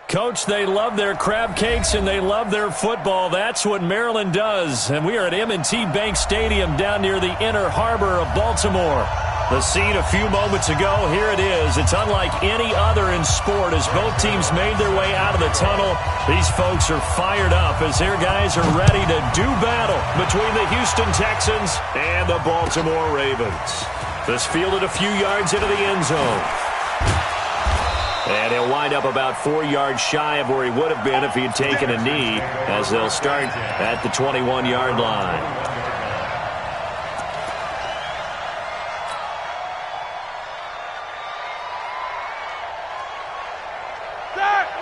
Coach, they love their crab cakes and they love their football. That's what Maryland does. And we are at M&T Bank Stadium down near the Inner Harbor of Baltimore. The scene a few moments ago, here it is. It's unlike any other in sport as both teams made their way out of the tunnel. These folks are fired up as their guys are ready to do battle between the Houston Texans and the Baltimore Ravens. This fielded a few yards into the end zone. And he'll wind up about 4 yards shy of where he would have been if he had taken a knee, as they'll start at the 21-yard line.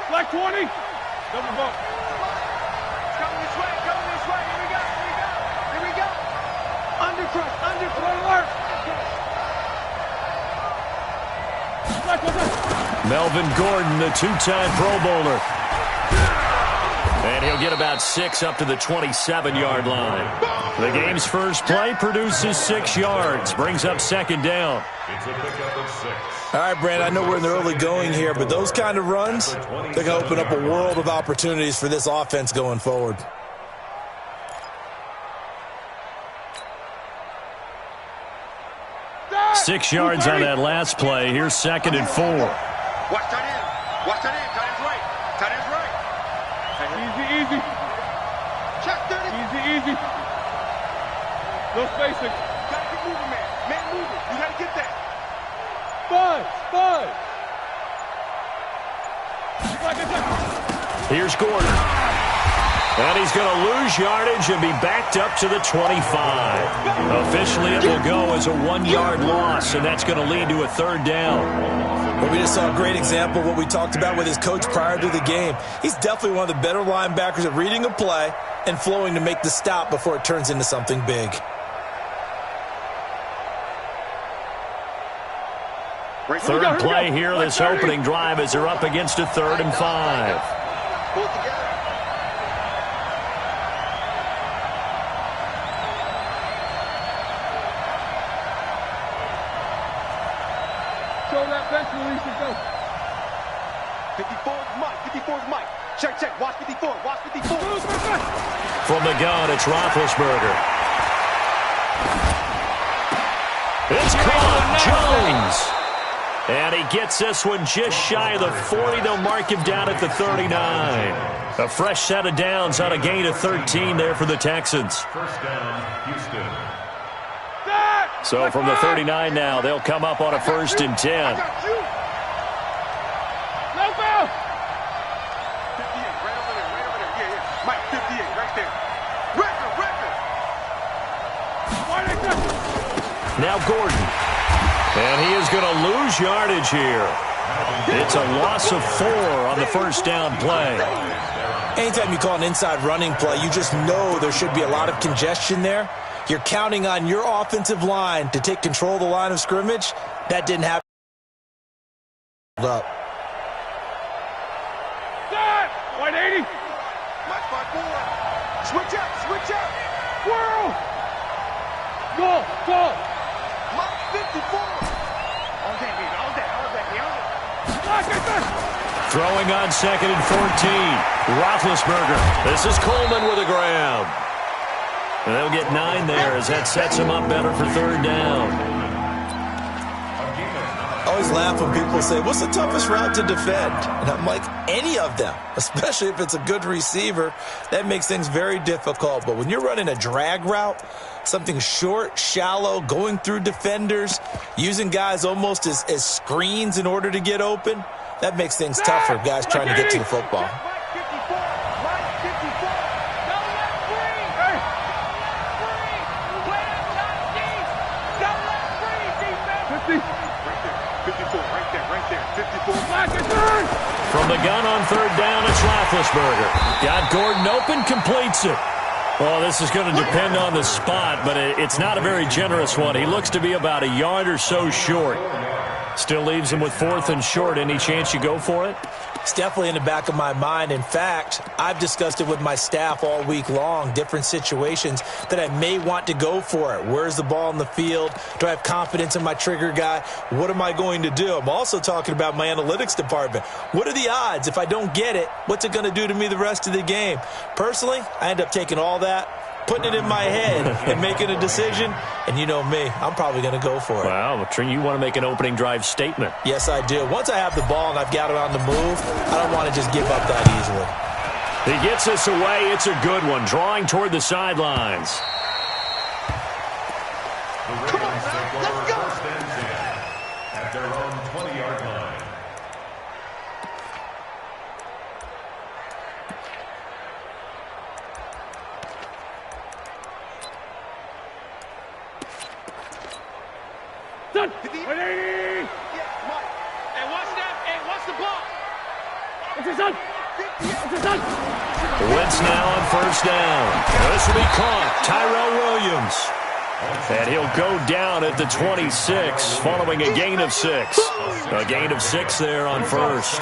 Black 20. Double bump. Coming this way, coming this way. Here we go, here we go. Here we go. Undercrush, alert. Melvin Gordon, the two-time Pro Bowler. And he'll get about 6 up to the 27-yard line. The game's first play produces 6 yards, brings up second down. It's a pickup of 6. All right, Brand, I know we're in the early going here, but those kind of runs, they're going to open up a world of opportunities for this offense going forward. Six yards on that last play. Here's second and 4. Watch tight end. Watch tight end. Tight end's right. Tight end's right. Easy. Check 30. Easy. No spacing. Gotta keep moving, man. Man moving. You gotta get that. 5. Here's Gordon. And he's going to lose yardage and be backed up to the 25. Officially, it will go as a 1-yard loss, and that's going to lead to a third down. Well, we just saw a great example of what we talked about with his coach prior to the game. He's definitely one of the better linebackers at reading a play and flowing to make the stop before it turns into something big. Third play here, this opening drive, as they're up against a 3rd and 5. Pull it together. Show that bench release and go. 54's Mike. 54's Mike. Check. Watch 54. Watch 54. From the gun, it's Roethlisberger. It's caught. Jones. And he gets this one just shy of the 40. They'll mark him down at the 39. A fresh set of downs on a gain of 13 there for the Texans. First down, Houston. So from the 39 now, they'll come up on a 1st and 10. No foul. 58, right over there. Yeah. Mike, 58, right there. Record. Now Gordon. And he is going to lose yardage here. It's a loss of 4 on the first down play. Anytime you call an inside running play, you just know there should be a lot of congestion there. You're counting on your offensive line to take control of the line of scrimmage. That didn't happen. White 80. Mike 5-4. Switch up. Whirl. Go. Mike 54. All day. Throwing on 2nd and 14. Roethlisberger. This is Coleman with a grab. And they'll get 9 there as that sets him up better for 3rd down. I always laugh when people say, what's the toughest route to defend? And I'm like, any of them, especially if it's a good receiver. That makes things very difficult. But when you're running a drag route, something short, shallow, going through defenders, using guys almost as screens in order to get open, that makes things tough for guys trying to get to the football. From the gun on 3rd down, it's Roethlisberger. Got Gordon open, completes it. Well, this is going to depend on the spot, but it's not a very generous one. He looks to be about a yard or so short. Still leaves him with 4th and short. Any chance you go for it? It's definitely in the back of my mind. In fact, I've discussed it with my staff all week long, different situations that I may want to go for it. Where's the ball in the field? Do I have confidence in my trigger guy? What am I going to do? I'm also talking about my analytics department. What are the odds? If I don't get it, what's it going to do to me the rest of the game? Personally, I end up taking all that, putting it in my head and making a decision, and you know me, I'm probably going to go for it. Wow, you want to make an opening drive statement. Yes, I do. Once I have the ball and I've got it on the move, I don't want to just give up that easily. He gets us away. It's a good one, drawing toward the sidelines. Come on, let's go. First and 10 at their own 20-yard line. Hey, watch that. Hey, watch the ball. Wentz now on first down. This will be caught. Tyrell Williams. And he'll go down at the 26, following a gain of 6. A gain of 6 there on first.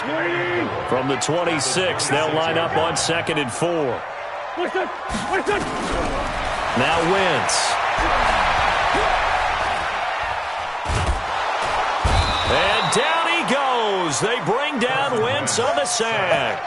From the 26, they'll line up on 2nd and 4. Now Wentz. And down he goes. They bring down Wentz on the sack.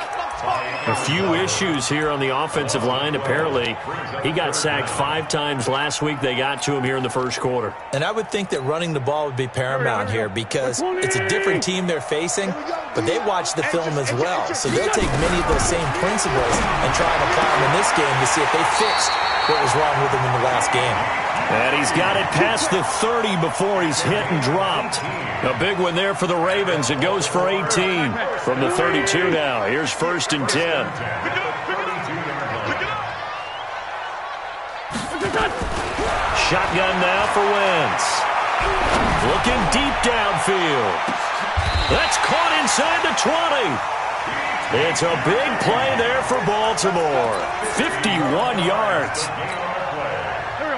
A few issues here on the offensive line. Apparently, he got sacked 5 times last week. They got to him here in the first quarter. And I would think that running the ball would be paramount here because it's a different team they're facing, but they watch the film as well. So they'll take many of those same principles and try and apply them in this game to see if they fixed what was wrong with them in the last game. And he's got it past the 30 before he's hit and dropped. A big one there for the Ravens. It goes for 18 from the 32 now. Here's 1st and 10. Shotgun now for Wentz. Looking deep downfield. That's caught inside the 20. It's a big play there for Baltimore. 51 yards.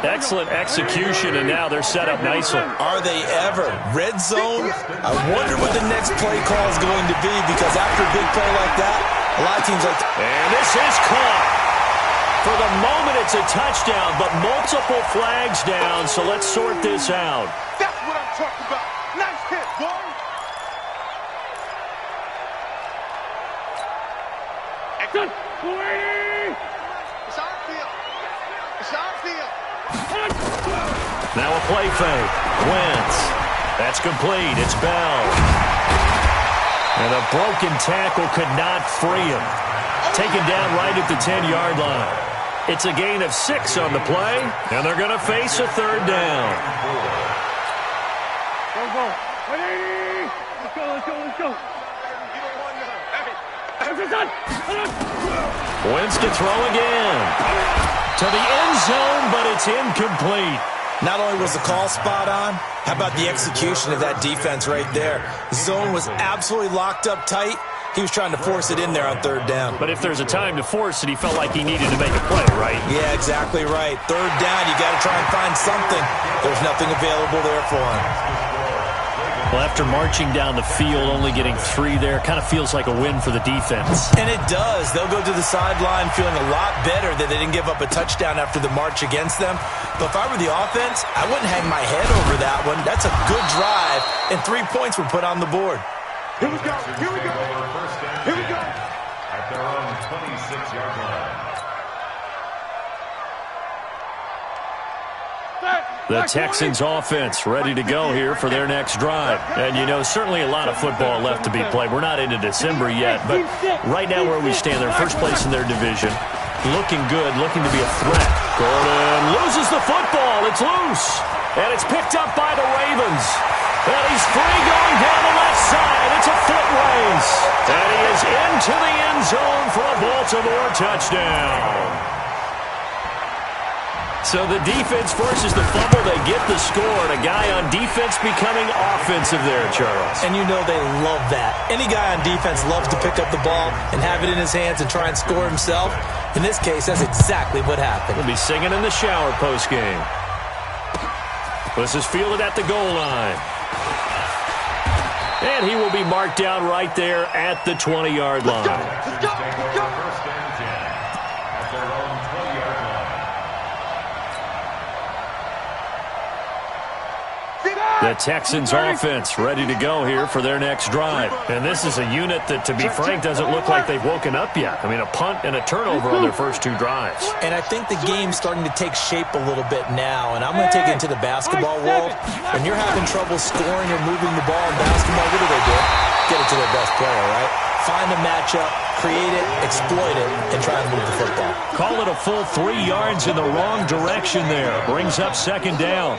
Excellent execution, and now they're set up nicely. Are they ever? Red zone? I wonder what the next play call is going to be because after a big play like that, a lot of teams like... And this is caught. For the moment, it's a touchdown, but multiple flags down, so let's sort this out. That's what I'm talking about. Nice hit, boy. Excellent. It's our field. It's our field. Now a play fake. Wentz. That's complete. It's Bell. And a broken tackle could not free him. Taken down right at the 10-yard line. It's a gain of 6 on the play, and they're going to face a 3rd down. Go. Let's go. Wentz to throw again. To the end zone, but it's incomplete. Not only was the call spot on, how about the execution of that defense right there? The zone was absolutely locked up tight. He was trying to force it in there on 3rd down. But if there's a time to force it, he felt like he needed to make a play, right? Yeah, exactly right. 3rd down, you got to try and find something. There's nothing available there for him. Well, after marching down the field, only getting 3 there, kind of feels like a win for the defense. And it does. They'll go to the sideline feeling a lot better that they didn't give up a touchdown after the march against them. But if I were the offense, I wouldn't hang my head over that one. That's a good drive, and 3 points were put on the board. Here we go. At their own 26-yard line. The Texans offense ready to go here for their next drive. And, you know, certainly a lot of football left to be played. We're not into December yet, but right now where we stand, they're first place in their division. Looking good, looking to be a threat. Gordon loses the football. It's loose. And it's picked up by the Ravens. And he's free going down the left side. It's a foot race. And he is into the end zone for a Baltimore touchdown. So the defense forces the fumble. They get the score. And a guy on defense becoming offensive there, Charles. And you know they love that. Any guy on defense loves to pick up the ball and have it in his hands and try and score himself. In this case, that's exactly what happened. He'll be singing in the shower postgame. This is fielded at the goal line. And he will be marked down right there at the 20-yard line. Let's go. First and 10 at their own 20-yard line. The Texans offense ready to go here for their next drive. And this is a unit that, to be frank, doesn't look like they've woken up yet. I mean, a punt and a turnover on their first two drives. And I think the game's starting to take shape a little bit now. And I'm going to take it into the basketball world. When you're having trouble scoring or moving the ball in basketball, what do? Get it to their best player, right? Find a matchup, create it, exploit it, and try and move the football. Call it a full 3 yards in the wrong direction there. Brings up second down.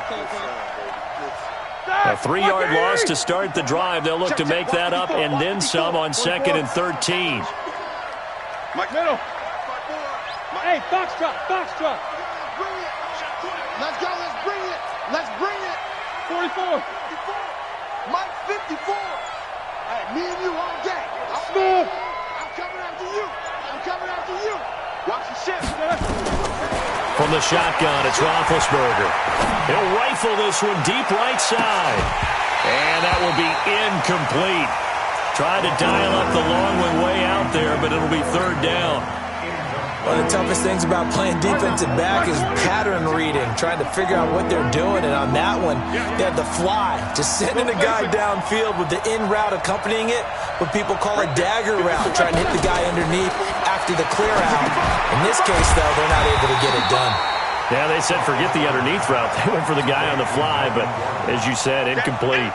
A 3-yard loss to start the drive. They'll look to make that up and then some on 2nd and 13. Middle. Hey, box drop. Let's go, let's bring it. 44. Mike 54. Hey, me and you all day. Smooth. I'm coming after you. Watch the shift. From the shotgun, it's Roethlisberger. He'll rifle this one deep right side. And that will be incomplete. Tried to dial up the long one way out there, but it'll be third down. One of the toughest things about playing defensive back is pattern reading, trying to figure out what they're doing. And on that one, they had the fly, just sending a guy downfield with the in route accompanying it, what people call a dagger route, trying to hit the guy underneath after the clear out. In this case, though, they're not able to get it done. Yeah, they said forget the underneath route. They went for the guy on the fly, but as you said, incomplete.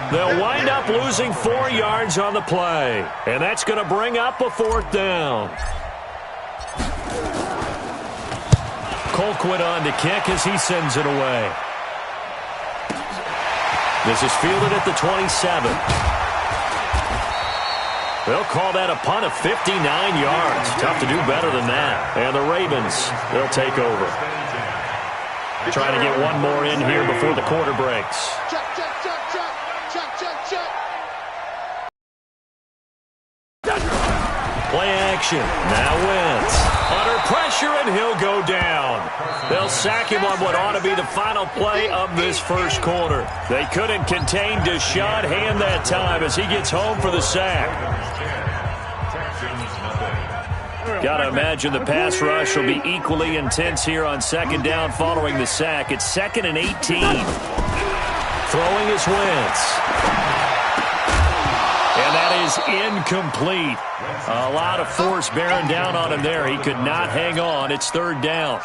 They'll wind up losing 4 yards on the play, and that's going to bring up a 4th down. Colquitt on to kick as he sends it away. This is fielded at the 27. They'll call that a punt of 59 yards. Tough to do better than that. And the Ravens, they'll take over. Trying to get one more in here before the quarter breaks. Check. Play action. Now Wentz. Under pressure, and he'll go down. They'll sack him on what ought to be the final play of this first quarter. They couldn't contain Deshaun Hand that time as he gets home for the sack. Got to imagine the pass rush will be equally intense here on 2nd down following the sack. It's 2nd and 18. Throwing is Wentz. And that is incomplete. A lot of force bearing down on him there. He could not hang on. It's 3rd down.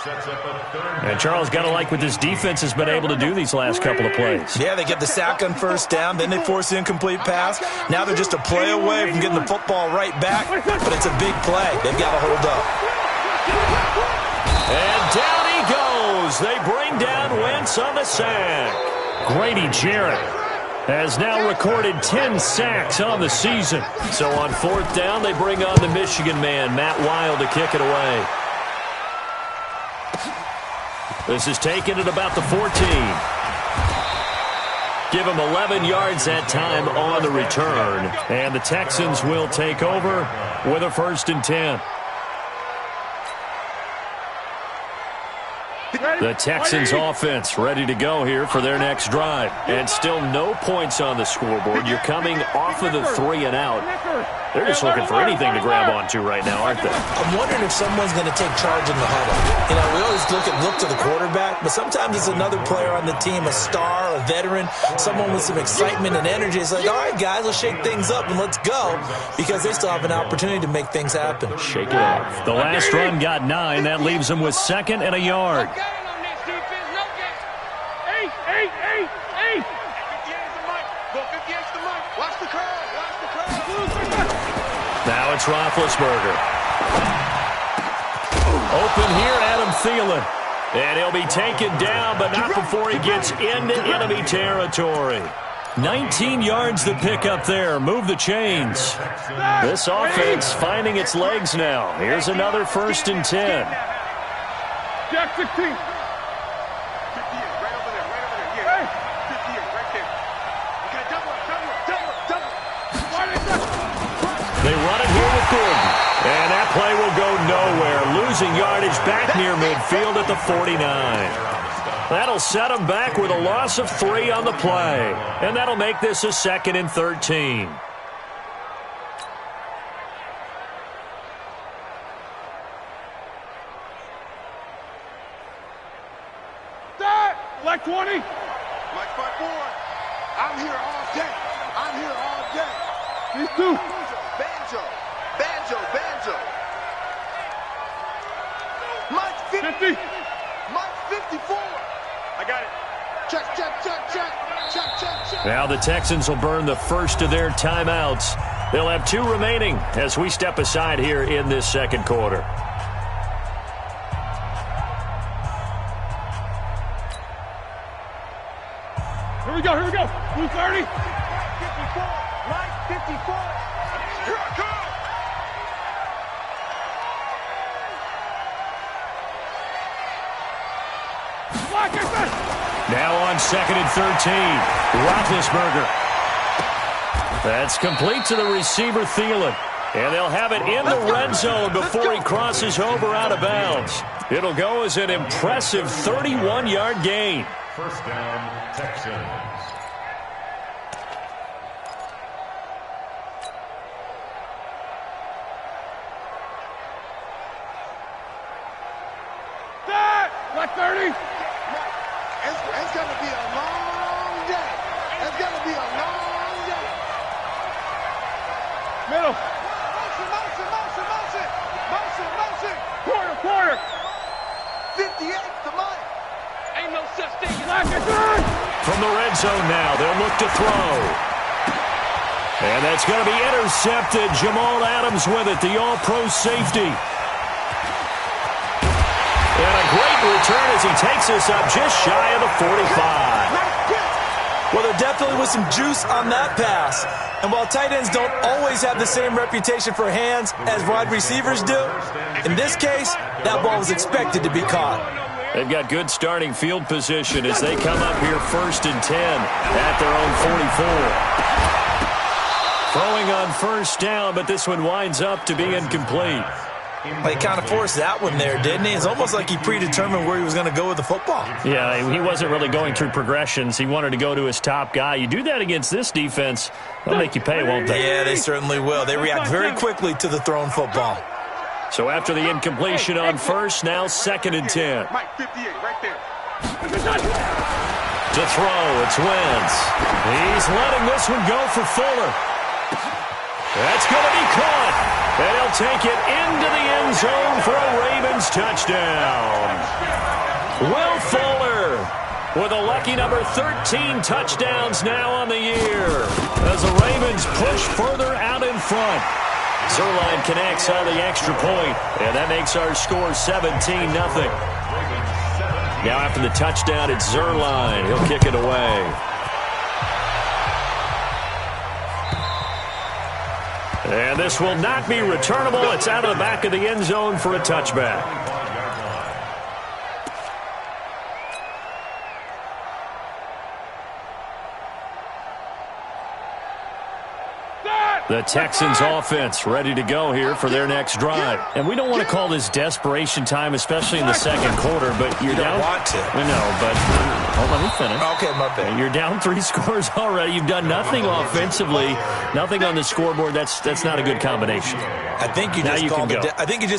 And Charles, got to like what this defense has been able to do these last couple of plays. Yeah, they get the sack on 1st down, then they force the incomplete pass. Now they're just a play away from getting the football right back, but it's a big play. They've got to hold up. And down he goes. They bring down Wentz on the sack. Grady Jarrett has now recorded 10 sacks on the season. So on 4th down, they bring on the Michigan man, Matt Wild, to kick it away. This is taken at about the 14. Give him 11 yards that time on the return. And the Texans will take over with a 1st and 10. The Texans offense ready to go here for their next drive. And still no points on the scoreboard. You're coming off of the 3 and out. They're just looking for anything to grab onto right now, aren't they? I'm wondering if someone's going to take charge in the huddle. You know, we always look to the quarterback, but sometimes it's another player on the team, a star, a veteran, someone with some excitement and energy. It's like, all right, guys, let's shake things up and let's go, because they still have an opportunity to make things happen. Shake it off. The last run got 9. That leaves them with 2nd and a yard. Now it's Roethlisberger. Open here, Adam Thielen. And he'll be taken down, but not before he gets into enemy territory. 19 yards the pickup there. Move the chains. This offense finding its legs now. Here's another 1st and 10. Jack 16. They run it here with Gordon. And that play will go nowhere. Losing yardage back near midfield at the 49. That'll set them back with a loss of 3 on the play. And that'll make this a 2nd and 13. Black 20. Mike 5-4. I'm here all day. I'm here all day. These two. Banjo. Banjo. Banjo. Mike 50. Mike 54. I got it. Check, check, check, check. Check, check, check. Now the Texans will burn the first of their timeouts. They'll have 2 remaining as we step aside here in this second quarter. Here we go, here we go. Blue 30. Mike 54. Mike 54. Here I come. Black is it. Now on 2nd and 13, Roethlisberger. That's complete to the receiver, Thielen. And they'll have it in the red zone before he crosses over out of bounds. It'll go as an impressive 31-yard gain. First down, Texans. Black 30. It's going to be a long day. It's going to be a long day. Middle. Motion, motion, motion, motion. Motion, motion. Quarter. 58 to Mike. Ain't no such thing. Black is it. From the red zone now, they'll look to throw. And that's going to be intercepted. Jamal Adams with it, the all-pro safety. And a great return as he takes us up just shy of the 45. Well, there definitely was some juice on that pass. And while tight ends don't always have the same reputation for hands as wide receivers do, in this case, that ball was expected to be caught. They've got good starting field position as they come up here 1st and 10 at their own 44. Throwing on first down, but this one winds up to be incomplete. He kind of forced that one there, didn't he? It's almost like he predetermined where he was going to go with the football. Yeah, he wasn't really going through progressions. He wanted to go to his top guy. You do that against this defense, they'll make you pay, won't they? Yeah, they certainly will. They react very quickly to the thrown football. So after the incompletion on first, now 2nd and 10. Mike 58 right there. To throw, it's Wentz. He's letting this one go for Fuller. That's going to be caught. And he'll take it into the end zone for a Ravens touchdown. Will Fuller with a lucky number 13 touchdowns now on the year as the Ravens push further out in front. Zerline connects on the extra point, and that makes our score 17-0. Now after the touchdown, it's Zerline. He'll kick it away. And this will not be returnable. It's out of the back of the end zone for a touchback. The Texans offense ready to go here for their next drive. And we don't want to call this desperation time, especially in the second quarter, but you're down. You don't want to. I know, but let me finish. Okay, my bad. You're down 3 scores already. You've done nothing offensively, nothing on the scoreboard. That's not a good combination. I think you just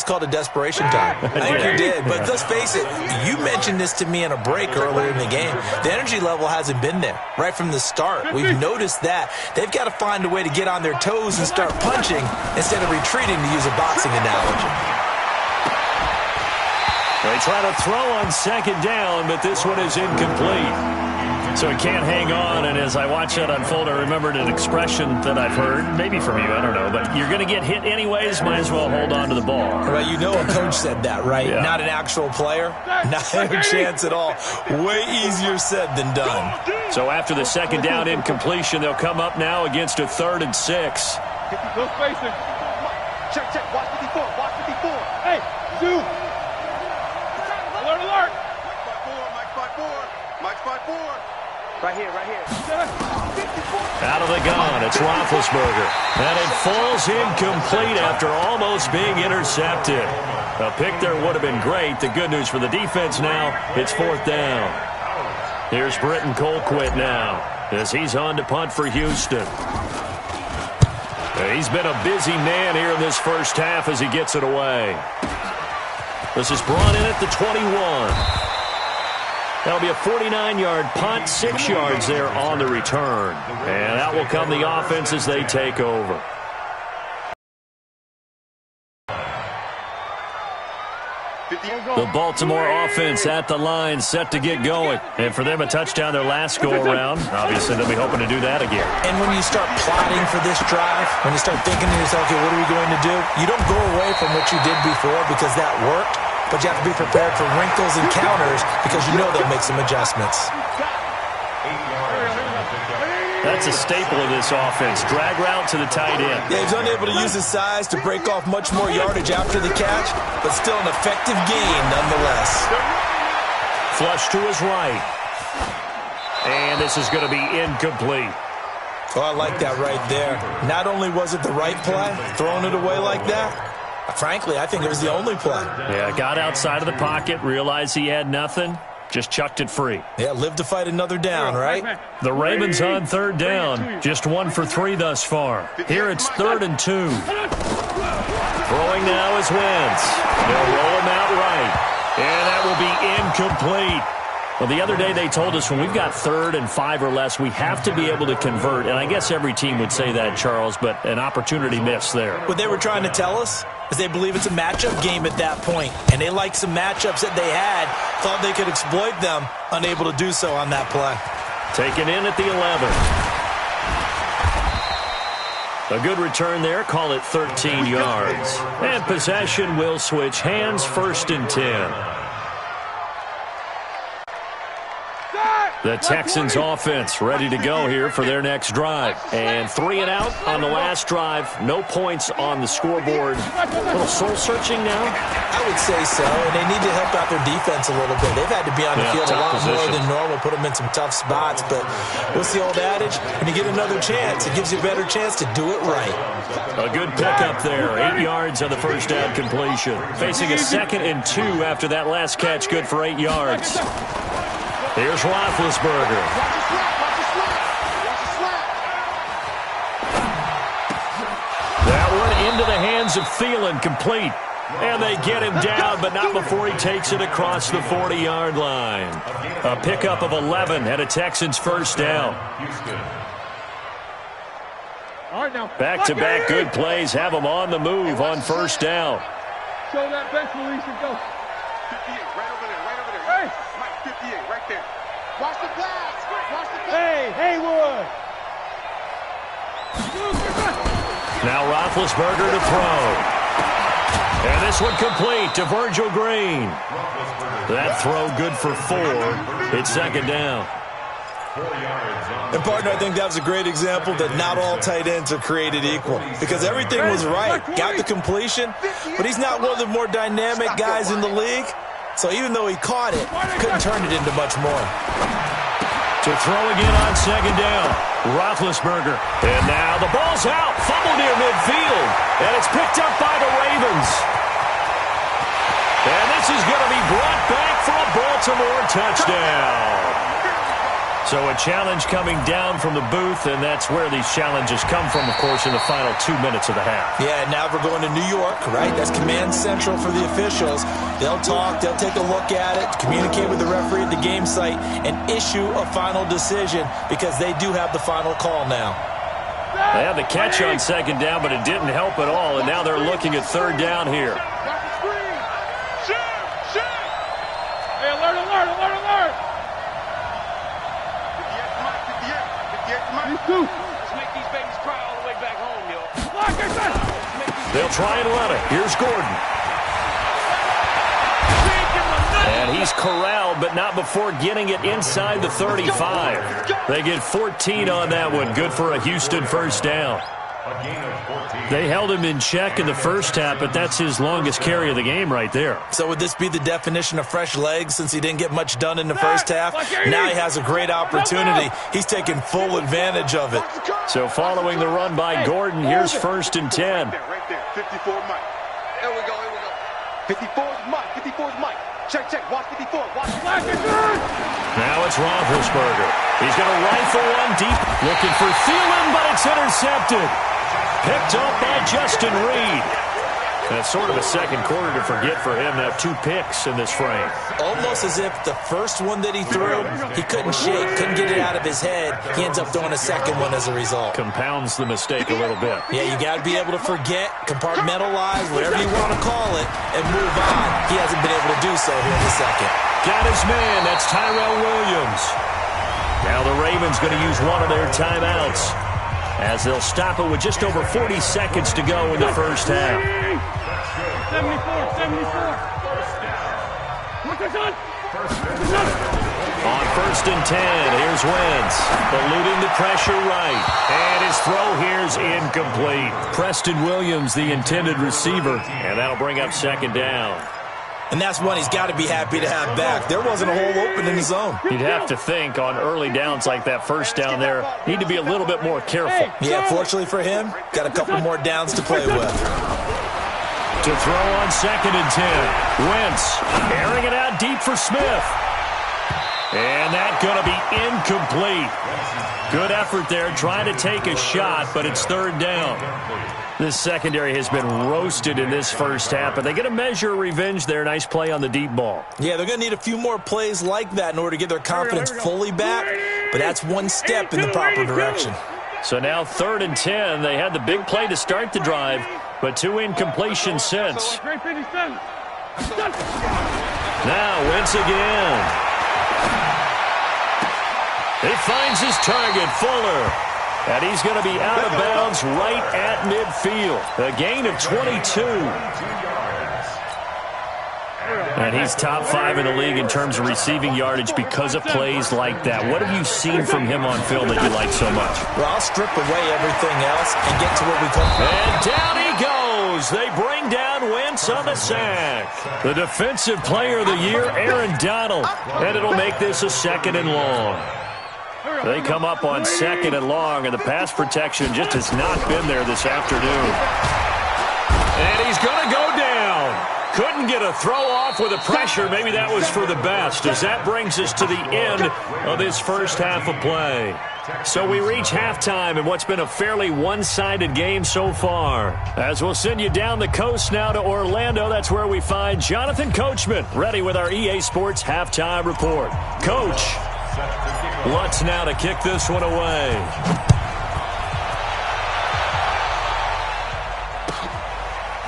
called it desperation time. I think you did. But let's face it, you mentioned this to me in a break earlier in the game. The energy level hasn't been there right from the start. We've noticed that. They've got to find a way to get on their toes and start punching instead of retreating, to use a boxing analogy. They try to throw on second down, but this one is incomplete. So he can't hang on, and as I watch that unfold, I remembered an expression that I've heard, maybe from you, I don't know, but you're going to get hit anyways, might as well hold on to the ball. Right, you know a coach said that, right? Yeah. Not an actual player, not a chance at all. Way easier said than done. So after the second down incompletion, they'll come up now against a 3rd and 6. No spacing. Check, check. Watch 54. Watch 54. Hey, shoot. Alert. Mike 54. Mike 54. Right here. Out of the gun, it's Roethlisberger. And it falls incomplete after almost being intercepted. A pick there would have been great. The good news for the defense now, it's 4th down. Here's Britton Colquitt now as he's on to punt for Houston. He's been a busy man here in this first half as he gets it away. This is brought in at the 21. That'll be a 49-yard punt, 6 yards there on the return. And out will come the offense as they take over. The Baltimore offense at the line, set to get going. And for them, a touchdown their last go-around. Obviously, they'll be hoping to do that again. And when you start plotting for this drive, when you start thinking to yourself, okay, what are we going to do? You don't go away from what you did before because that worked, but you have to be prepared for wrinkles and counters because you know they'll make some adjustments. That's a staple of this offense. Drag route to the tight end. Yeah, he's unable to use his size to break off much more yardage after the catch, but still an effective gain nonetheless. Flush to his right. And this is going to be incomplete. Oh, I like that right there. Not only was it the right play, throwing it away like that, frankly, I think it was the only play. Yeah, got outside of the pocket, realized he had nothing. Just chucked it free. Yeah, live to fight another down, right? The Ravens on third down. Just 1 for 3 thus far. Here it's 3rd and 2. Throwing now is Wentz. They'll roll him out right. And that will be incomplete. Well, the other day they told us when we've got 3rd and 5 or less, we have to be able to convert. And I guess every team would say that, Charles, but an opportunity missed there. What they were trying to tell us is they believe it's a matchup game at that point. And they liked some matchups that they had, thought they could exploit them, unable to do so on that play. Taken in at the 11. A good return there, call it 13 yards. And possession will switch hands, 1st and 10. The Texans offense ready to go here for their next drive. And 3 and out on the last drive. No points on the scoreboard. A little soul-searching now? I would say so, and they need to help out their defense a little bit. They've had to be on the field a lot more than normal, put them in some tough spots. But what's the old adage? When you get another chance, it gives you a better chance to do it right. A good pickup there. 8 yards on the first down completion. Facing a 2nd and 2 after that last catch. Good for 8 yards. Here's Roethlisberger. That one into the hands of Thielen, complete. And they get him down, but not before he takes it across the 40-yard line. A pickup of 11 and a Texans first down. Back-to-back good plays have them on the move on first down. Show that bench release and go. 58, right over there. Hey! Mike, 58, right there. Watch the pass. Watch the pass. Hey, Haywood. Now Roethlisberger to throw. And this one complete to Virgil Green. That throw good for 4. It's 2nd down. And, partner, I think that was a great example that not all tight ends are created equal. Because everything was right. Got the completion, but he's not one of the more dynamic guys in the league. So even though he caught it, couldn't turn it into much more. To throw again on 2nd down. Roethlisberger. And now the ball's out. Fumble near midfield. And it's picked up by the Ravens. And this is going to be brought back for a Baltimore touchdown. So a challenge coming down from the booth, and that's where these challenges come from, of course, in the final 2 minutes of the half. Yeah, now we're going to New York, right? That's command central for the officials. They'll talk, they'll take a look at it, communicate with the referee at the game site, and issue a final decision because they do have the final call now. They had the catch on 2nd down, but it didn't help at all, and now they're looking at 3rd down here. Hey, alert. Let's make these babies cry all the way back home, yo. They'll try and run it. Here's Gordon. And he's corralled, but not before getting it inside the 35. They get 14 on that one. Good for a Houston first down. They held him in check in the first half, but that's his longest carry of the game right there. So would this be the definition of fresh legs since he didn't get much done in the first half? Now he has a great opportunity. He's taking full advantage of it. So following the run by Gordon, here's 1st and 10. Right there, 54 Mike. Here we go. 54's Mike. Check, check. Watch 54. Watch. Now it's Roethlisberger. He's going to rifle one deep. Looking for Thielen, but it's intercepted. Picked up by Justin Reed. That's sort of a second quarter to forget for him to have 2 picks in this frame. Almost as if the first one that he threw, he couldn't shake, couldn't get it out of his head. He ends up throwing a second one as a result. Compounds the mistake a little bit. Yeah, you got to be able to forget, compartmentalize, whatever you want to call it, and move on. He hasn't been able to do so here in the second. Got his man. That's Tyrell Williams. Now the Ravens going to use one of their timeouts as they'll stop it with just over 40 seconds to go in the first half. 74. On 1st and 10, here's Wentz, eluding the pressure right. And his throw here's incomplete. Preston Williams, the intended receiver, and that'll bring up 2nd down. And that's one he's got to be happy to have back. There wasn't a hole open in the zone. You'd have to think on early downs like that first down there, need to be a little bit more careful. Yeah, fortunately for him, got a couple more downs to play with. To throw on 2nd and 10. Wentz airing it out deep for Smith. And that's going to be incomplete. Good effort there, trying to take a shot, but it's 3rd down. This secondary has been roasted in this first half, but they get a measure of revenge there. Nice play on the deep ball. Yeah, they're going to need a few more plays like that in order to get their confidence fully back, but that's one step in the proper direction. So now 3rd and 10. They had the big play to start the drive, but 2 incompletions since. Now Wentz again. He finds his target, Fuller. And he's going to be out of bounds right at midfield. A gain of 22. And he's top 5 in the league in terms of receiving yardage because of plays like that. What have you seen from him on film that you like so much? Well, I'll strip away everything else and get to what we call... And down he goes. They bring down Wentz on the sack. The defensive player of the year, Aaron Donald. And it'll make this a 2nd and long. They come up on 2nd and long, and the pass protection just has not been there this afternoon. And he's going to go down. Couldn't get a throw off with the pressure. Maybe that was for the best, as that brings us to the end of this first half of play. So we reach halftime in what's been a fairly one-sided game so far. As we'll send you down the coast now to Orlando, that's where we find Jonathan Coachman, ready with our EA Sports Halftime Report. Coach, Lutz now to kick this one away.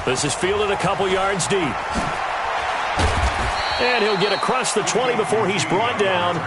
This is fielded a couple yards deep. And he'll get across the 20 before he's brought down.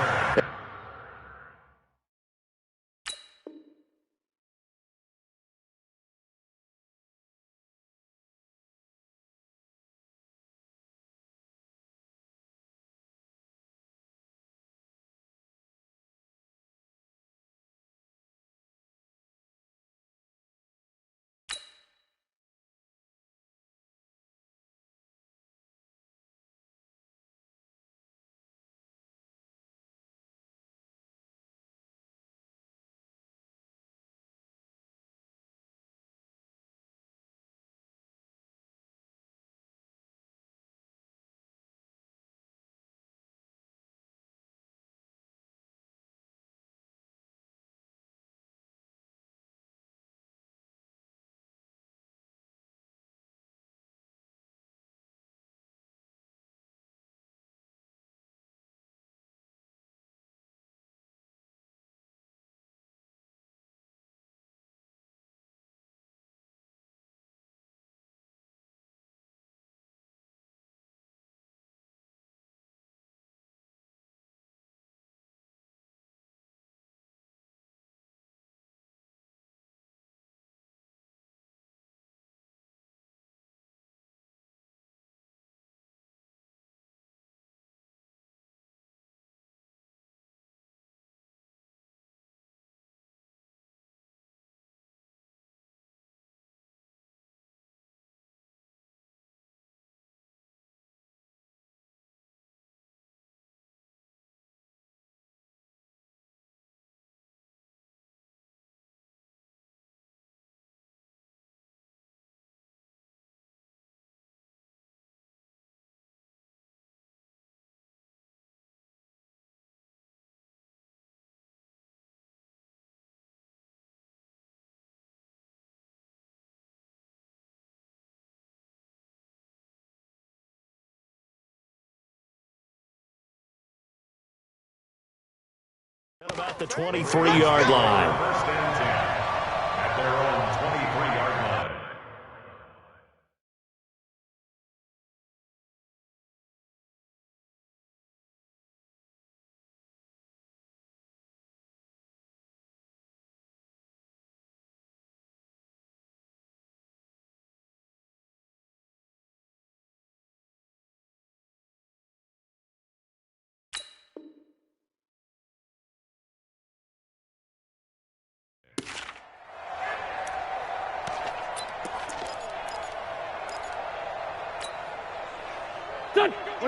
About the 23-yard line. First and 10 at their own 23-yard line.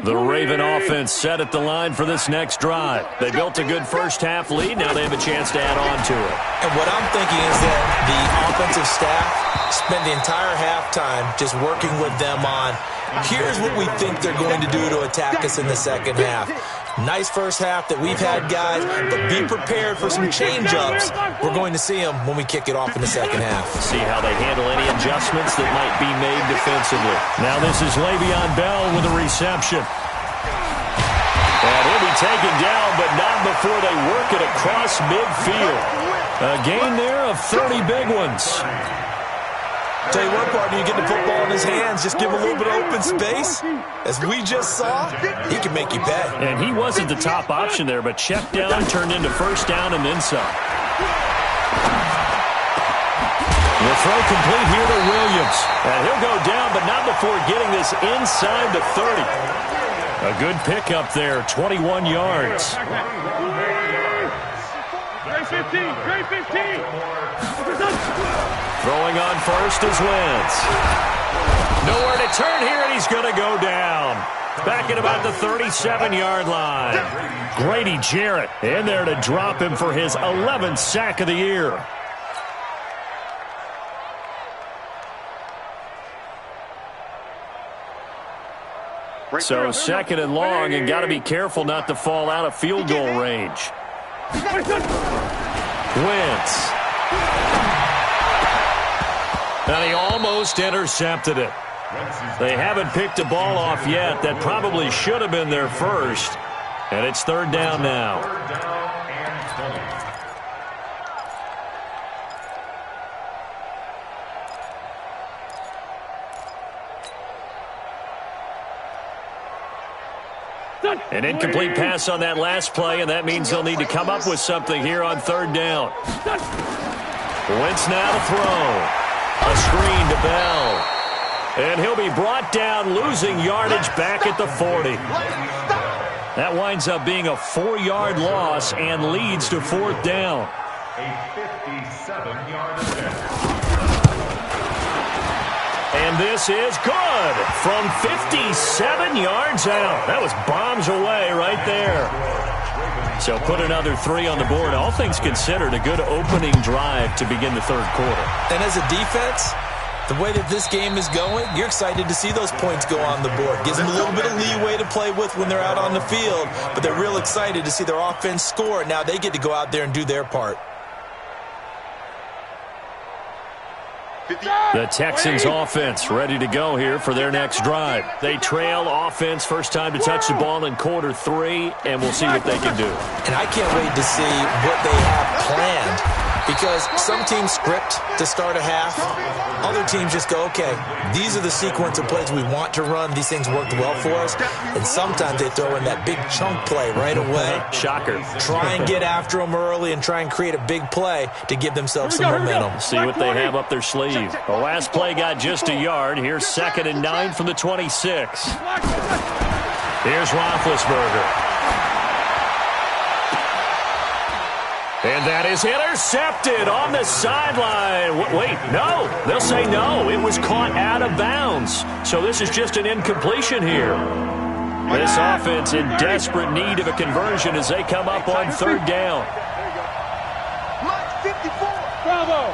The Raven offense set at the line for this next drive. They built a good first-half lead. Now they have a chance to add on to it. And what I'm thinking is that the offensive staff spent the entire halftime just working with them on, here's what we think they're going to do to attack us in the second half. Nice first half that we've had, guys, but be prepared for some change-ups. We're going to see them when we kick it off in the second half. See how they handle any adjustments that might be made defensively. Now this is Le'Veon Bell with a reception. And he'll be taken down, but not before they work it across midfield. A gain there of 30 big ones. Tell you what, partner, you get the football in his hands, just give him a little bit of open space. As we just saw, he can make you pay. And he wasn't the top option there, but check down turned into first down and then some. The throw complete here to Williams. And he'll go down, but not before getting this inside the 30. A good pickup there, 21 yards. Great 15. Throwing on first is Wentz. Nowhere to turn here, and he's going to go down. Back at about the 37-yard line. Grady Jarrett in there to drop him for his 11th sack of the year. So second and long, and got to be careful not to fall out of field goal range. Wentz. And he almost intercepted it. They haven't picked a ball off yet. That probably should have been their first. And it's third down now. Third down and 20. An incomplete pass on that last play, and that means they'll need to come up with something here on third down. Wentz now to throw. A screen to Bell. And he'll be brought down, losing yardage back at the 40. That winds up being a 4-yard loss and leads to fourth down. A 57-yard attempt. And this is good from 57 yards out. That was bombs away right there. So put another 3 on the board. All things considered, a good opening drive to begin the third quarter. And as a defense, the way that this game is going, you're excited to see those points go on the board. Gives them a little bit of leeway to play with when they're out on the field, but they're real excited to see their offense score. Now they get to go out there and do their part. The Texans offense ready to go here for their next drive. They trail offense, first time to touch the ball in quarter 3, and we'll see what they can do. And I can't wait to see what they have planned, because some teams script to start a half. Other teams just go, okay, these are the sequence of plays we want to run. These things worked well for us. And sometimes they throw in that big chunk play right away. Shocker. Try and get after them early and try and create a big play to give themselves some momentum. See what they have up their sleeve. The last play got just a yard. Here's 2nd and 9 from the 26. Here's Roethlisberger. And that is intercepted on the sideline. Wait, no. They'll say no. It was caught out of bounds. So this is just an incompletion here. This offense in desperate need of a conversion as they come up on third down. Bravo.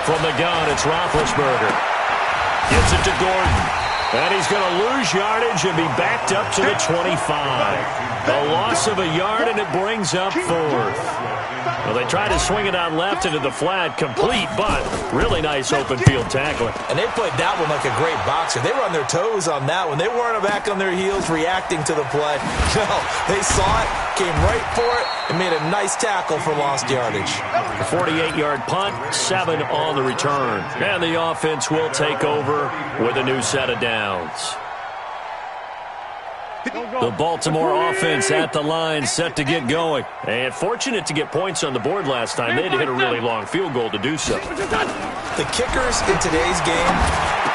From the gun, it's Roethlisberger. Gets it to Gordon. And he's going to lose yardage and be backed up to the 25. A loss of a yard, and it brings up fourth. Well, they tried to swing it out left into the flat, complete, but really nice open field tackling. And they played that one like a great boxer. They were on their toes on that one. They weren't back on their heels reacting to the play. No, they saw it, came right for it, and made a nice tackle for lost yardage. A 48-yard punt, 7 on the return. And the offense will take over with a new set of downs. The Baltimore offense at the line, set to get going. And fortunate to get points on the board last time. They had to hit a really long field goal to do so. The kickers in today's game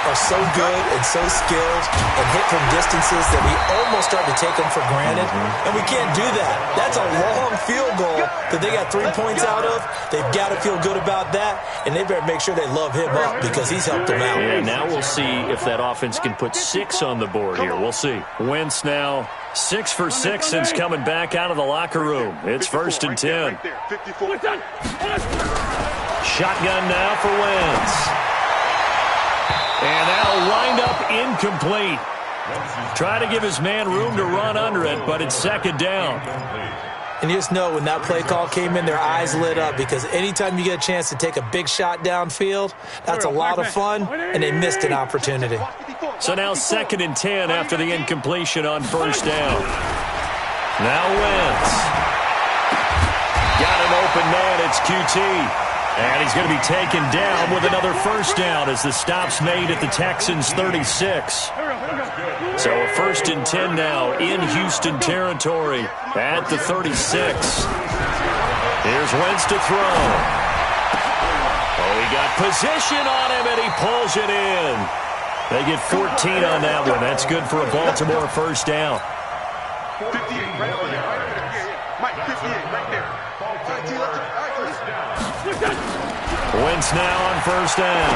are so good and so skilled and hit from distances that we almost start to take them for granted. And we can't do that. That's a long field goal that they got 3 points out of. They've got to feel good about that, and they better make sure they love him up because he's helped them out. And now we'll see if that offense can put 6 on the board here. We'll see. Wentz now 6 for 6 since coming back out of the locker room. It's 1st and 10. Shotgun now for Wentz. And that'll wind up incomplete. Try to give his man room to run under it, but it's 2nd down. And you just know when that play call came in, their eyes lit up because anytime you get a chance to take a big shot downfield, that's a lot of fun, and they missed an opportunity. So now 2nd and 10 after the incompletion on 1st down. Now Wentz. Got an open man, it's QT. And he's going to be taken down with another 1st down as the stop's made at the Texans' 36. So a 1st and 10 now in Houston territory at the 36. Here's Wentz to throw. Oh, he got position on him, and he pulls it in. They get 14 on that one. That's good for a Baltimore 1st down. 58, right over there. Mike, 58, right there. Wentz now on 1st down.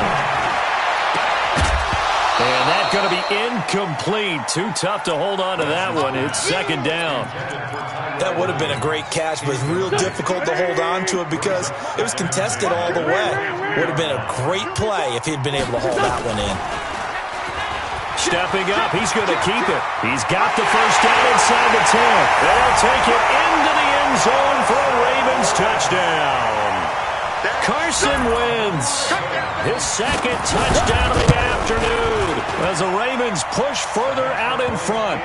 And that's going to be incomplete. Too tough to hold on to that one. It's 2nd down. That would have been a great catch, but it's real difficult to hold on to it because it was contested all the way. Would have been a great play if he'd been able to hold that one in. Stepping up, he's going to keep it. He's got the 1st down inside the 10. They'll take it into the end zone for a Ravens touchdown. Carson Wentz, his 2nd touchdown of the afternoon as the Ravens push further out in front.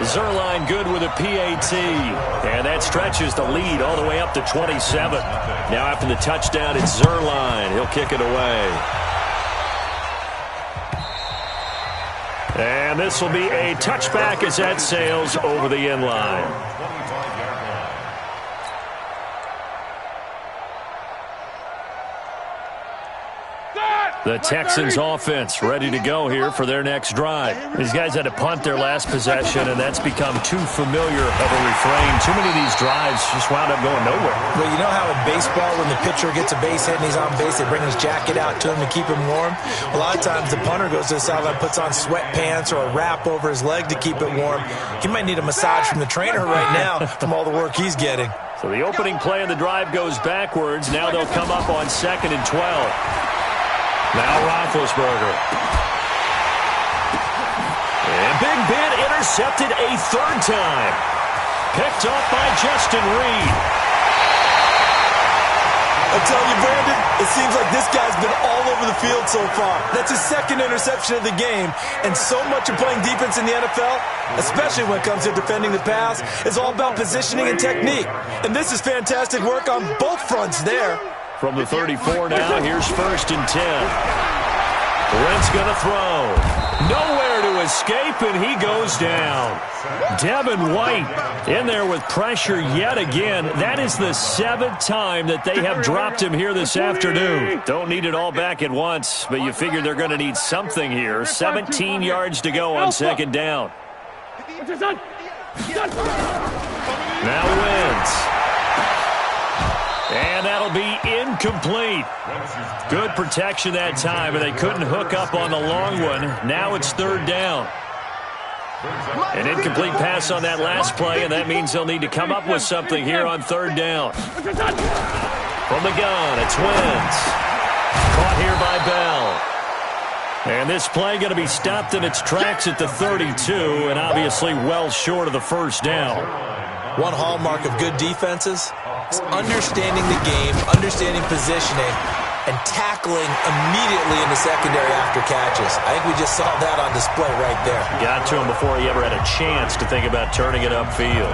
Zerline good with a PAT, and that stretches the lead all the way up to 27. Now after the touchdown, it's Zerline. He'll kick it away. And this will be a touchback as that sails over the end line. The Texans offense ready to go here for their next drive. These guys had to punt their last possession, and that's become too familiar of a refrain. Too many of these drives just wound up going nowhere. Well, you know how in baseball when the pitcher gets a base hit and he's on base, they bring his jacket out to him to keep him warm? A lot of times the punter goes to the sideline, puts on sweatpants or a wrap over his leg to keep it warm. He might need a massage from the trainer right now from all the work he's getting. So the opening play of the drive goes backwards. Now they'll come up on 2nd and 12. Now Roethlisberger. And Big Ben intercepted a 3rd time. Picked off by Justin Reed. I tell you, Brandon, it seems like this guy's been all over the field so far. That's his 2nd interception of the game. And so much of playing defense in the NFL, especially when it comes to defending the pass, is all about positioning and technique. And this is fantastic work on both fronts there. From the 34 now, here's 1st and 10. Wentz going to throw. Nowhere to escape, and he goes down. Devin White in there with pressure yet again. That is the 7th time that they have dropped him here this afternoon. Don't need it all back at once, but you figure they're going to need something here. 17 yards to go on 2nd down. Now Wentz. And that'll be incomplete. Good protection that time, and they couldn't hook up on the long one. Now it's 3rd down. An incomplete pass on that last play, and that means they'll need to come up with something here on 3rd down. From the gun, it's Wentz. Caught here by Bell. And this play going to be stopped in its tracks at the 32, and obviously well short of the first down. One hallmark of good defenses is understanding the game, understanding positioning, and tackling immediately in the secondary after catches. I think we just saw that on display right there. Got to him before he ever had a chance to think about turning it upfield.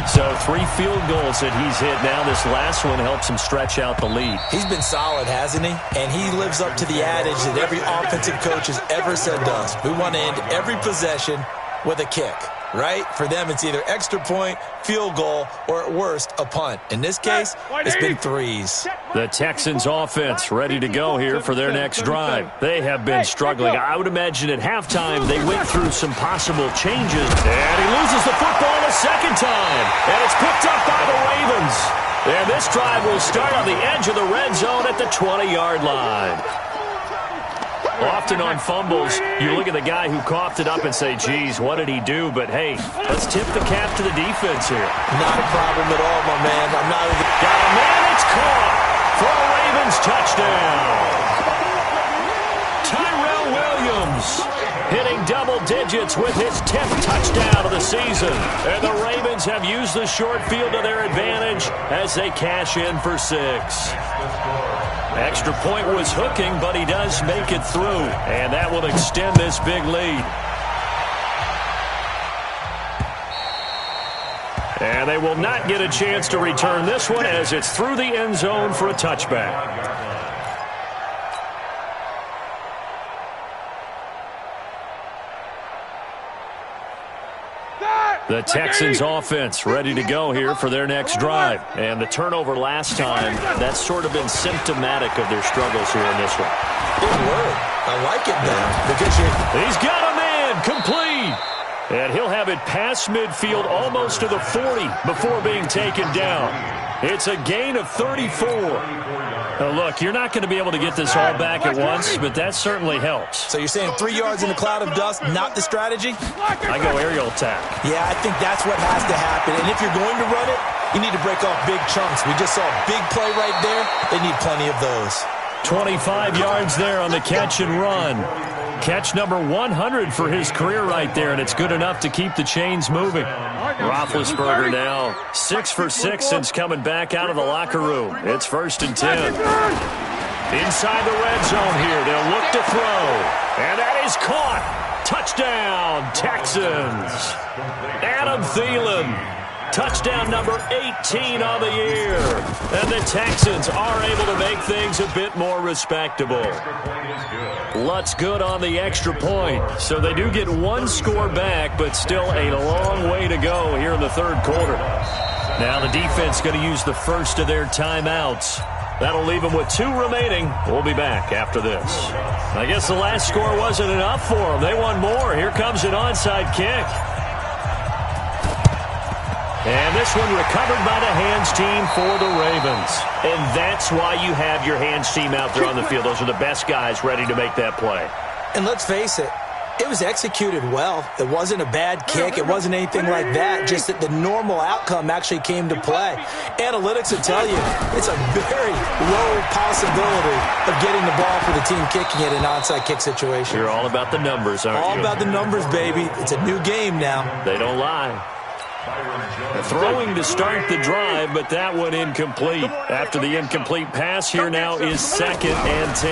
So 3 field goals that he's hit now. This last one helps him stretch out the lead. He's been solid, hasn't he? And he lives up to the adage that every offensive coach has ever said to us. We want to end every possession with a kick, right? For them, it's either extra point, field goal, or at worst, a punt. In this case, it's been 3s. The Texans offense ready to go here for their next drive. They have been struggling. I would imagine at halftime they went through some possible changes. And he loses the football a second time. And it's picked up by the Ravens. And this drive will start on the edge of the red zone at the 20-yard line. Often on fumbles, you look at the guy who coughed it up and say, geez, what did he do? But, hey, let's tip the cap to the defense here. Not a problem at all, my man. I'm not even... Got a man, it's caught for a Ravens touchdown. Tyrell Williams hitting double digits with his 10th touchdown of the season. And the Ravens have used the short field to their advantage as they cash in for 6. Extra point was hooking, but he does make it through. And that will extend this big lead. And they will not get a chance to return this one as it's through the end zone for a touchback. The Texans offense ready to go here for their next drive. And the turnover last time, that's sort of been symptomatic of their struggles here in this one. Good word. I like it now. Because he's got a man complete. And he'll have it past midfield almost to the 40 before being taken down. It's a gain of 34. Now look, you're not going to be able to get this all back at once, but that certainly helps. So you're saying 3 yards in a cloud of dust, not the strategy? I go aerial attack. Yeah, I think that's what has to happen. And if you're going to run it, you need to break off big chunks. We just saw a big play right there. They need plenty of those. 25 yards there on the catch and run. Catch number 100 for his career right there, and it's good enough to keep the chains moving. Roethlisberger now 6 for 6 since coming back out of the locker room. It's 1st and 10. Inside the red zone here, they'll look to throw. And that is caught. Touchdown, Texans. Adam Thielen. Touchdown number 18 on the year. And the Texans are able to make things a bit more respectable. Lutz good on the extra point. So they do get 1 score back, but still a long way to go here in the 3rd quarter. Now the defense going to use the first of their timeouts. That'll leave them with 2 remaining. We'll be back after this. I guess the last score wasn't enough for them. They want more. Here comes an onside kick. And this one recovered by the hands team for the Ravens. And that's why you have your hands team out there on the field. Those are the best guys ready to make that play. And let's face it, it was executed well. It wasn't a bad kick. It wasn't anything like that. Just that the normal outcome actually came to play. Analytics will tell you it's a very low possibility of getting the ball for the team kicking it in an onside kick situation. You're all about the numbers, aren't you? All about the numbers, baby. It's a new game now. They don't lie. Throwing to start the drive, but that one incomplete. After the incomplete pass, here now is 2nd and 10.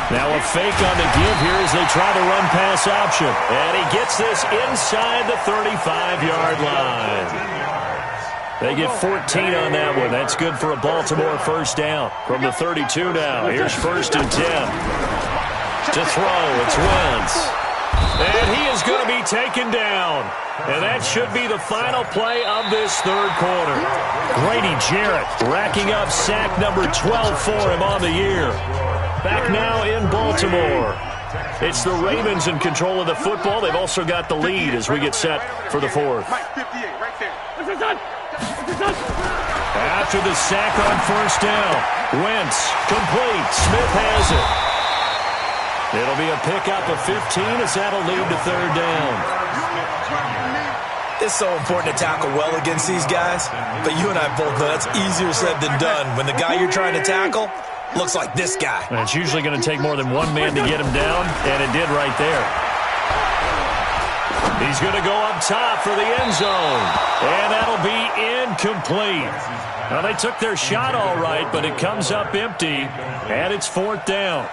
Now a fake on the give here as they try to run pass option. And he gets this inside the 35-yard line. They get 14 on that one. That's good for a Baltimore first down. From the 32 now, here's 1st and 10. To throw, it's Wentz. And he is going to be taken down. And that should be the final play of this 3rd quarter. Grady Jarrett racking up sack number 12 for him on the year. Back now in Baltimore. It's the Ravens in control of the football. They've also got the lead as we get set for the 4th. After the sack on 1st down, Wentz complete. Smith has it. It'll be a pickup of 15 as that'll lead to 3rd down. It's so important to tackle well against these guys, but you and I both know that's easier said than done. When the guy you're trying to tackle looks like this guy. And it's usually going to take more than one man to get him down, and it did right there. He's going to go up top for the end zone, and that'll be incomplete. Now, they took their shot all right, but it comes up empty, and it's 4th down.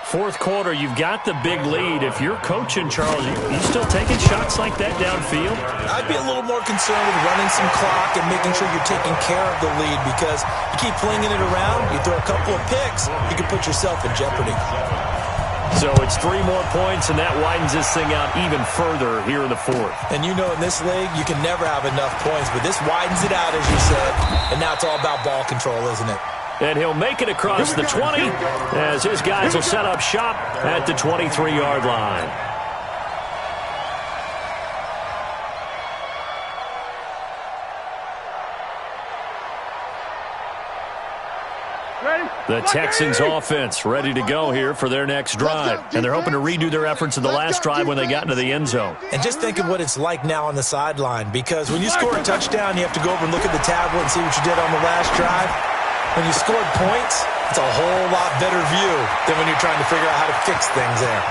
Fourth quarter, you've got the big lead. If you're coaching, Charles, you still taking shots like that downfield? I'd be a little more concerned with running some clock and making sure you're taking care of the lead, because you keep flinging it around, you throw a couple of picks, you can put yourself in jeopardy. So it's 3 more points, and that widens this thing out even further here in the fourth. And you know in this league, you can never have enough points, but this widens it out, as you said, and now it's all about ball control, isn't it? And he'll make it across the 20 as his guys will set up shop at the 23-yard line. The Texans offense ready to go here for their next drive. And they're hoping to redo their efforts of the last drive when they got into the end zone. And just think of what it's like now on the sideline, because when you score a touchdown, you have to go over and look at the tablet and see what you did on the last drive. When you scored points, it's a whole lot better view than when you're trying to figure out how to fix things there.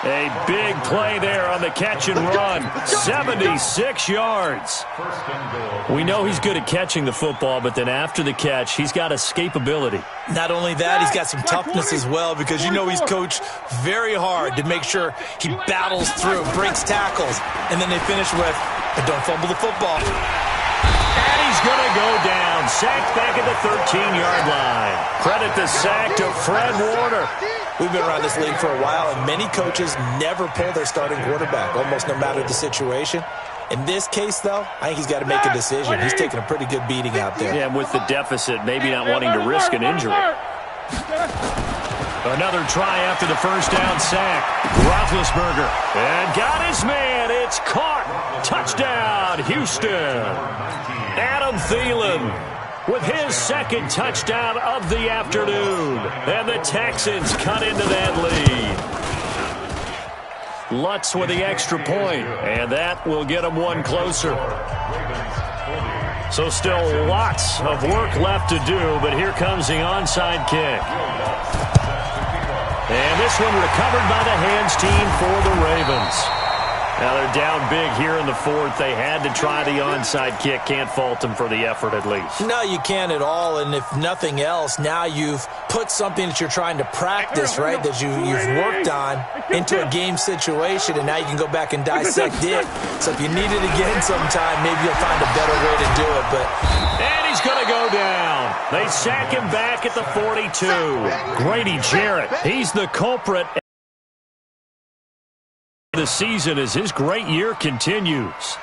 A big play there on the catch and run. 76 yards. We know he's good at catching the football, but then after the catch, he's got escapability. Not only that, he's got some toughness as well, because you know he's coached very hard to make sure he battles through, breaks tackles, and then they finish with, but don't fumble the football. And he's going to go down. Sacked back at the 13-yard line. Credit the sack to Fred Warner. We've been around this league for a while, and many coaches never pull their starting quarterback, almost no matter the situation. In this case, though, I think he's got to make a decision. He's taking a pretty good beating out there. Yeah, with the deficit, maybe not wanting to risk an injury. Another try after the first down sack. Roethlisberger. And got his man. It's caught. Touchdown, Houston. Adam Thielen with his second touchdown of the afternoon. And the Texans cut into that lead. Lutz with the extra point, and that will get them one closer. So still lots of work left to do, but here comes the onside kick. And this one recovered by the hands team for the Ravens. Now they're down big here in the fourth. They had to try the onside kick. Can't fault them for the effort at least. No, you can't at all. And if nothing else, now you've put something that you're trying to practice, right, that you've worked on into a game situation, and now you can go back and dissect it. So if you need it again sometime, maybe you'll find a better way to do it. And he's going to go down. They sack him back at the 42. Grady Jarrett, he's the culprit the season as his great year continues.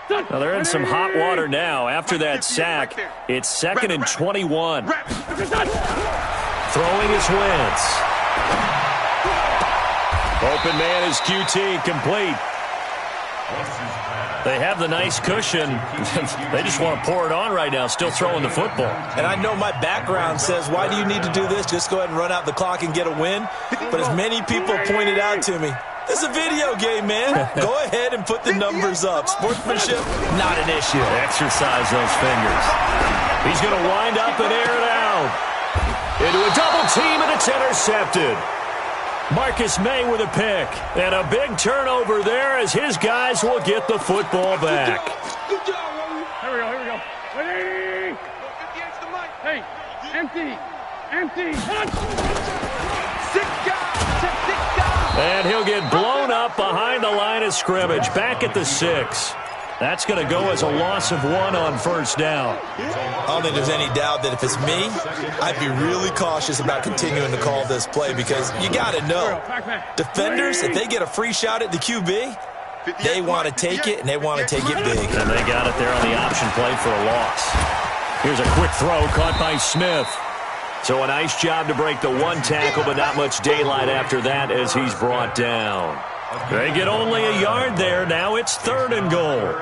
Now they're in some hot water now. After that sack, it's 2nd and 21. Throwing his Wentz. Open man is QT, complete. They have the nice cushion. They just want to pour it on right now, still throwing the football. And I know my background says, why do you need to do this? Just go ahead and run out the clock and get a win. But as many people pointed out to me, this is a video game, man. Go ahead and put the numbers up. Sportsmanship, not an issue. Exercise those fingers. He's going to wind up and air it out. Into a double team, and it's intercepted. Marcus May with a pick. And a big turnover there as his guys will get the football back. Good job, Roman. Here we go. Hey, empty. Six guys. And he'll get blown up behind the line of scrimmage. Back at the 6. That's going to go as a loss of 1 on first down. I don't think there's any doubt that if it's me, I'd be really cautious about continuing to call this play, because you got to know, defenders, if they get a free shot at the QB, they want to take it, and they want to take it big. And they got it there on the option play for a loss. Here's a quick throw caught by Smith. So a nice job to break the one tackle, but not much daylight after that as he's brought down. They get only a yard there. Now it's 3rd and goal.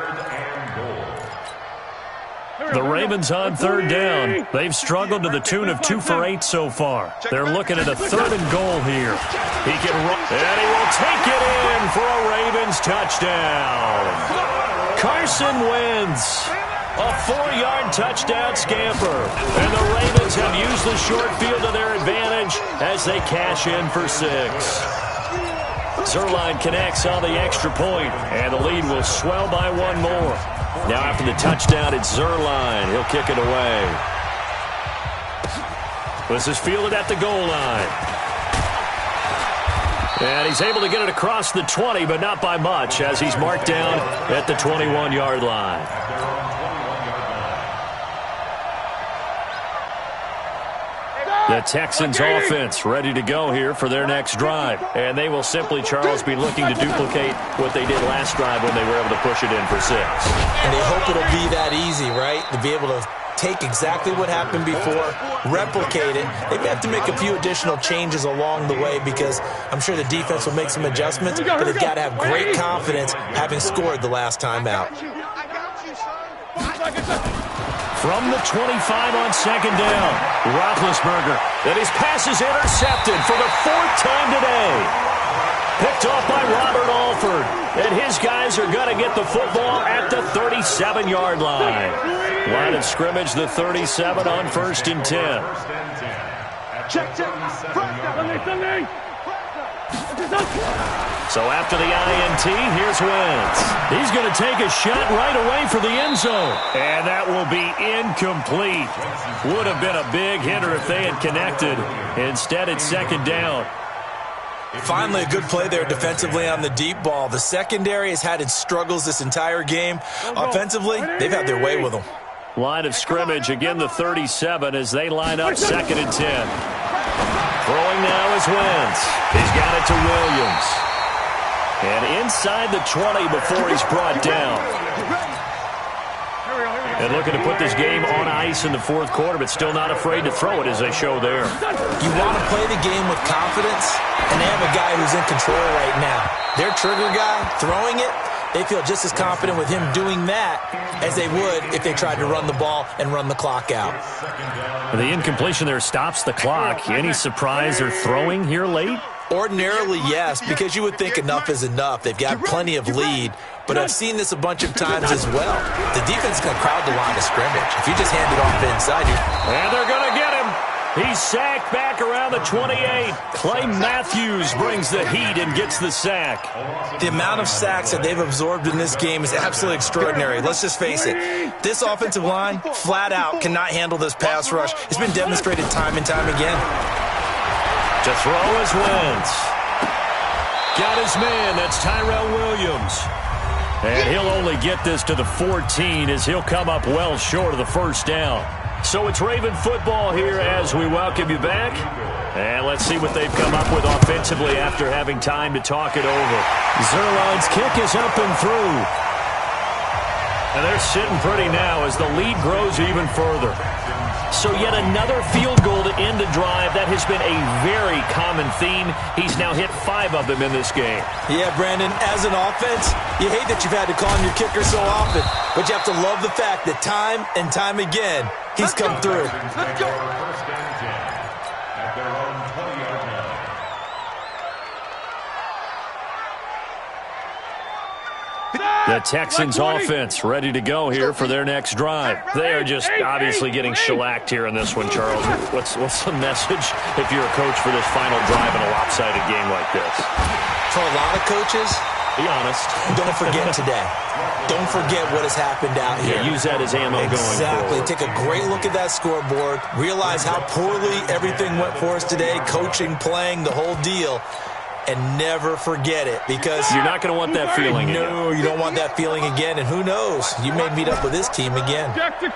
The Ravens on 3rd down. They've struggled to the tune of 2 for 8 so far. They're looking at a 3rd and goal here. He can run, and he will take it in for a Ravens touchdown. Carson Wentz. A 4-yard touchdown scamper. And the Ravens have used the short field to their advantage as they cash in for 6. Zuerlein connects on the extra point, and the lead will swell by 1 more. Now after the touchdown, it's Zuerlein. He'll kick it away. This is fielded at the goal line. And he's able to get it across the 20, but not by much, as he's marked down at the 21-yard line. The Texans offense ready to go here for their next drive. And they will simply, Charles, be looking to duplicate what they did last drive when they were able to push it in for 6. And they hope it'll be that easy, right? To be able to take exactly what happened before, replicate it. They may have to make a few additional changes along the way because I'm sure the defense will make some adjustments, but they've got to have great confidence having scored the last time out. From the 25 on second down, Roethlisberger. And his pass is intercepted for the 4th time today. Picked off by Robert Alford. And his guys are going to get the football at the 37-yard line. Line of scrimmage, the 37 on 1st and 10. Check. So after the INT, here's Wentz. He's going to take a shot right away for the end zone. And that will be incomplete. Would have been a big hitter if they had connected. Instead, it's second down. Finally, a good play there defensively on the deep ball. The secondary has had its struggles this entire game. Offensively, they've had their way with them. Line of scrimmage, again the 37 as they line up 2nd and 10. Throwing now is Wentz. He's got it to Williams. And inside the 20 before he's brought down. And looking to put this game on ice in the 4th quarter, but still not afraid to throw it as they show there. You want to play the game with confidence, and they have a guy who's in control right now. Their trigger guy, throwing it, they feel just as confident with him doing that as they would if they tried to run the ball and run the clock out. The incompletion there stops the clock. Any surprise they're throwing here late? Ordinarily, yes, because you would think enough is enough. They've got plenty of lead, but I've seen this a bunch of times as well. The defense is going to crowd the line of scrimmage. If you just hand it off inside, and they're going to get him. He's sacked back around the 28. Clay Matthews brings the heat and gets the sack. The amount of sacks that they've absorbed in this game is absolutely extraordinary. Let's just face it. This offensive line, flat out, cannot handle this pass rush. It's been demonstrated time and time again. To throw is Wentz. Got his man. That's Tyrell Williams. And he'll only get this to the 14 as he'll come up well short of the 1st down. So it's Raven football here as we welcome you back. And let's see what they've come up with offensively after having time to talk it over. Zuerlein's kick is up and through. And they're sitting pretty now as the lead grows even further. So yet another field goal to end the drive. That has been a very common theme. He's now hit 5 of them in this game. Yeah, Brandon, as an offense, you hate that you've had to call on your kicker so often, but you have to love the fact that time and time again, he's come through. Let's go. 1st and 10 at their own 20-yard line. The Texans offense ready to go here for their next drive. They are just obviously getting shellacked here in this one, Charles. What's the message if you're a coach for this final drive in a lopsided game like this? For a lot of coaches, be honest. Don't forget today. Don't forget what has happened out here. Yeah, use that as ammo going forward. Exactly. Take a great look at that scoreboard. Realize how poorly everything went for us today. Coaching, playing, the whole deal. And never forget it, because you're not going to want that feeling again. No, you don't want that feeling again. And who knows? You may meet up with this team again. 2nd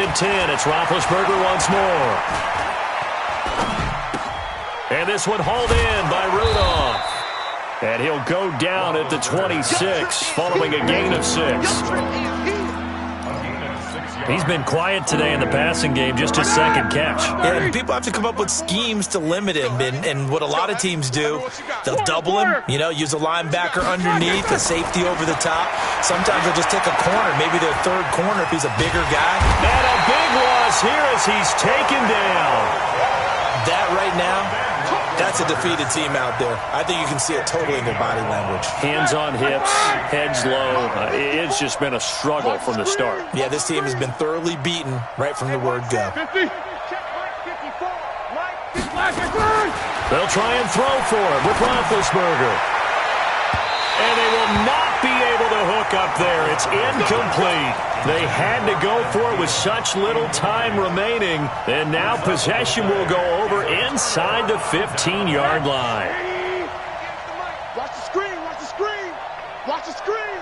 and 10. It's Roethlisberger once more. And this one hauled in by Rudolph. And he'll go down at the 26 following a gain of 6. He's been quiet today in the passing game, just his 2nd catch. Yeah, and people have to come up with schemes to limit him, and what a lot of teams do, they'll double him, use a linebacker underneath, a safety over the top. Sometimes they'll just take a corner, maybe their 3rd corner if he's a bigger guy. And a big loss here as he's taken down. That right now That's a defeated team out there. I think you can see it totally in their body language. Hands on hips, heads low. It's just been a struggle from the start. Yeah, this team has been thoroughly beaten right from the word go. 50. They'll try and throw for it with Roethlisberger. And they will not be able to hook up there. It's incomplete. They had to go for it with such little time remaining. And now possession will go over inside the 15-yard line. Watch the screen, watch the screen. Watch the screen.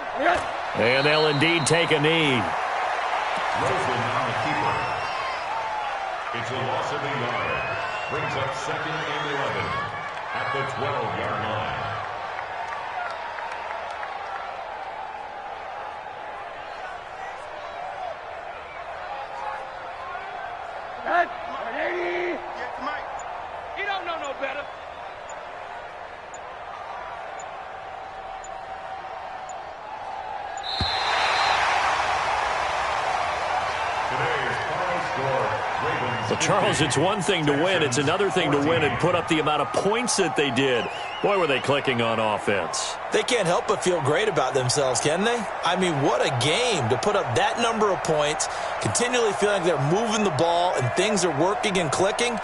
And they'll indeed take a knee. Rosen on the keeper. It's a loss of a yard. Brings up 2nd and 11 at the 12-yard line. He don't know no better. Well, Charles, it's one thing to win. It's another thing to win and put up the amount of points that they did. Boy, were they clicking on offense. They can't help but feel great about themselves, can they? I mean, what a game to put up that number of points, continually feeling like they're moving the ball and things are working and clicking.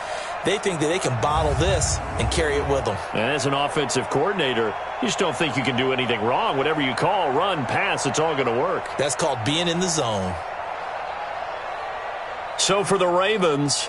They think that they can bottle this and carry it with them. And as an offensive coordinator, you just don't think you can do anything wrong. Whatever you call, run, pass, it's all going to work. That's called being in the zone. So for the Ravens,